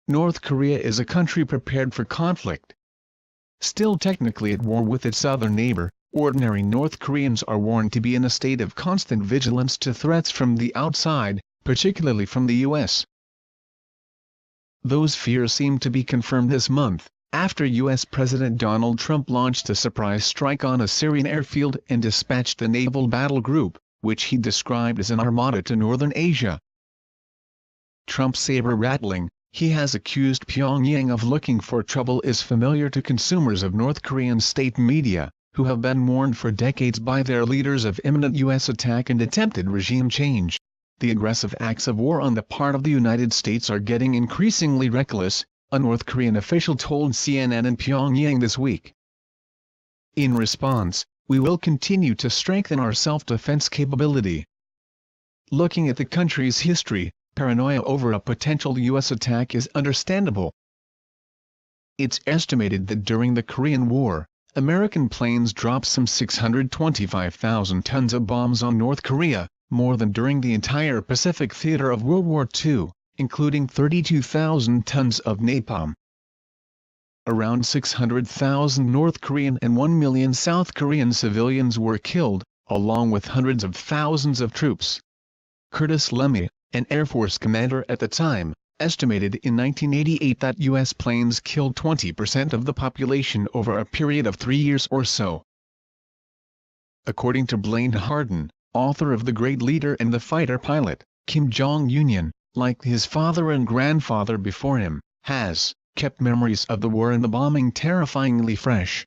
North Korea is a country prepared for conflict. Still technically at war with its southern neighbor, ordinary North Koreans are warned to be in a state of constant vigilance to threats from the outside, particularly from the U.S. Those fears seem to be confirmed this month, after U.S. President Donald Trump launched a surprise strike on a Syrian airfield and dispatched a naval battle group, which he described as an armada, to northern Asia. Trump's saber-rattling, he has accused Pyongyang of looking for trouble, is familiar to consumers of North Korean state media, who have been warned for decades by their leaders of imminent U.S. attack and attempted regime change. The aggressive acts of war on the part of the United States are getting increasingly reckless, a North Korean official told CNN in Pyongyang this week. In response, we will continue to strengthen our self-defense capability. Looking at the country's history, paranoia over a potential U.S. attack is understandable. It's estimated that during the Korean War, American planes dropped some 625,000 tons of bombs on North Korea, more than during the entire Pacific theater of World War II, including 32,000 tons of napalm. Around 600,000 North Korean and 1 million South Korean civilians were killed, along with hundreds of thousands of troops. Curtis LeMay, an Air Force commander at the time, estimated in 1988 that U.S. planes killed 20% of the population over a period of 3 years or so. According to Blaine Harden, author of The Great Leader and the Fighter Pilot, Kim Jong-un, like his father and grandfather before him, has kept memories of the war and the bombing terrifyingly fresh.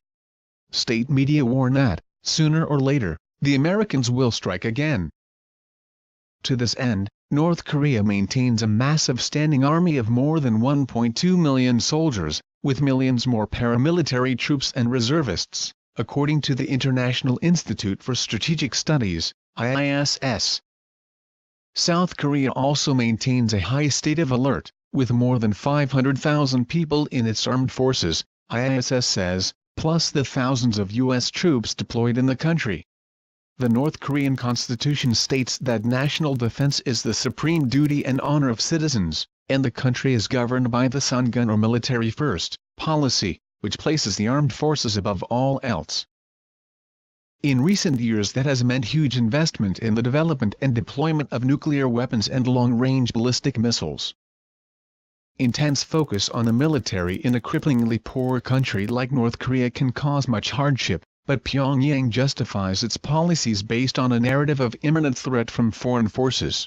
State media warn that, sooner or later, the Americans will strike again. To this end, North Korea maintains a massive standing army of more than 1.2 million soldiers, with millions more paramilitary troops and reservists, according to the International Institute for Strategic Studies, IISS. South Korea also maintains a high state of alert, with more than 500,000 people in its armed forces, IISS says, plus the thousands of U.S. troops deployed in the country. The North Korean constitution states that national defense is the supreme duty and honor of citizens, and the country is governed by the Songun, or military first, policy, which places the armed forces above all else. In recent years that has meant huge investment in the development and deployment of nuclear weapons and long-range ballistic missiles. Intense focus on the military in a cripplingly poor country like North Korea can cause much hardship, but Pyongyang justifies its policies based on a narrative of imminent threat from foreign forces.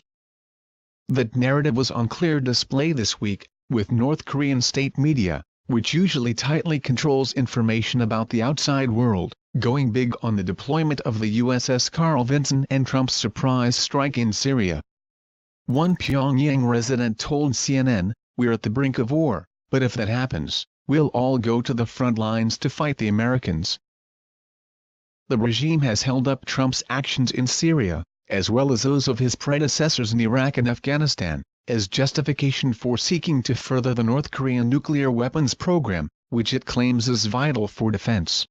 That narrative was on clear display this week, with North Korean state media, which usually tightly controls information about the outside world, going big on the deployment of the USS Carl Vinson and Trump's surprise strike in Syria. One Pyongyang resident told CNN, "We're at the brink of war, but if that happens, we'll all go to the front lines to fight the Americans." The regime has held up Trump's actions in Syria, as well as those of his predecessors in Iraq and Afghanistan, as justification for seeking to further the North Korean nuclear weapons program, which it claims is vital for defense.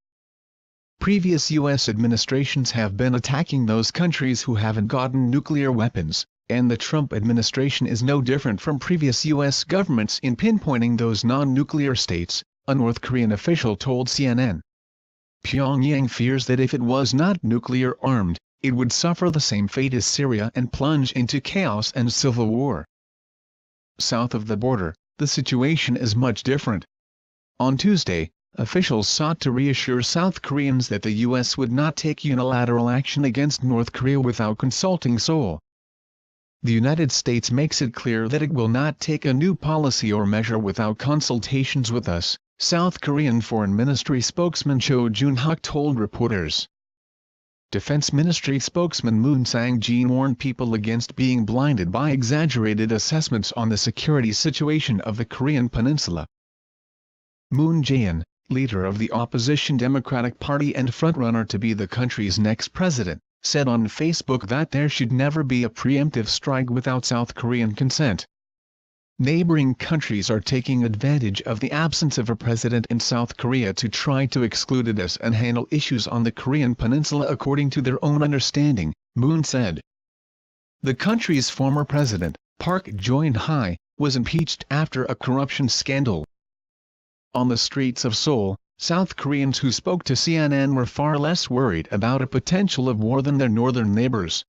Previous U.S. administrations have been attacking those countries who haven't gotten nuclear weapons, and the Trump administration is no different from previous U.S. governments in pinpointing those non-nuclear states, a North Korean official told CNN. Pyongyang fears that if it was not nuclear armed, it would suffer the same fate as Syria and plunge into chaos and civil war. South of the border, the situation is much different. On Tuesday, officials sought to reassure South Koreans that the U.S. would not take unilateral action against North Korea without consulting Seoul. The United States makes it clear that it will not take a new policy or measure without consultations with us, South Korean Foreign Ministry spokesman Cho Jun-hak told reporters. Defense Ministry spokesman Moon Sang-jin warned people against being blinded by exaggerated assessments on the security situation of the Korean peninsula. Moon Jae-in, leader of the opposition Democratic Party and frontrunner to be the country's next president, said on Facebook that there should never be a preemptive strike without South Korean consent. Neighboring countries are taking advantage of the absence of a president in South Korea to try to exclude us and handle issues on the Korean peninsula according to their own understanding, Moon said. The country's former president, Park Geun-hye, was impeached after a corruption scandal. On the streets of Seoul, South Koreans who spoke to CNN were far less worried about a potential of war than their northern neighbors.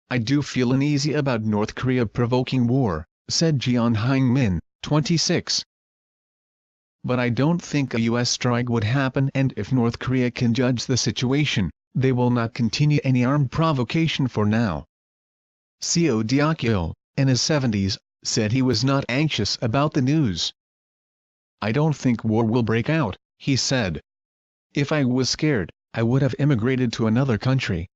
"I do feel uneasy about North Korea provoking war," said Jeon Hyung-min, 26. "But I don't think a U.S. strike would happen, and if North Korea can judge the situation, they will not continue any armed provocation for now." Seo Deok-il, in his 70s, said he was not anxious about the news. "I don't think war will break out," he said. "If I was scared, I would have immigrated to another country."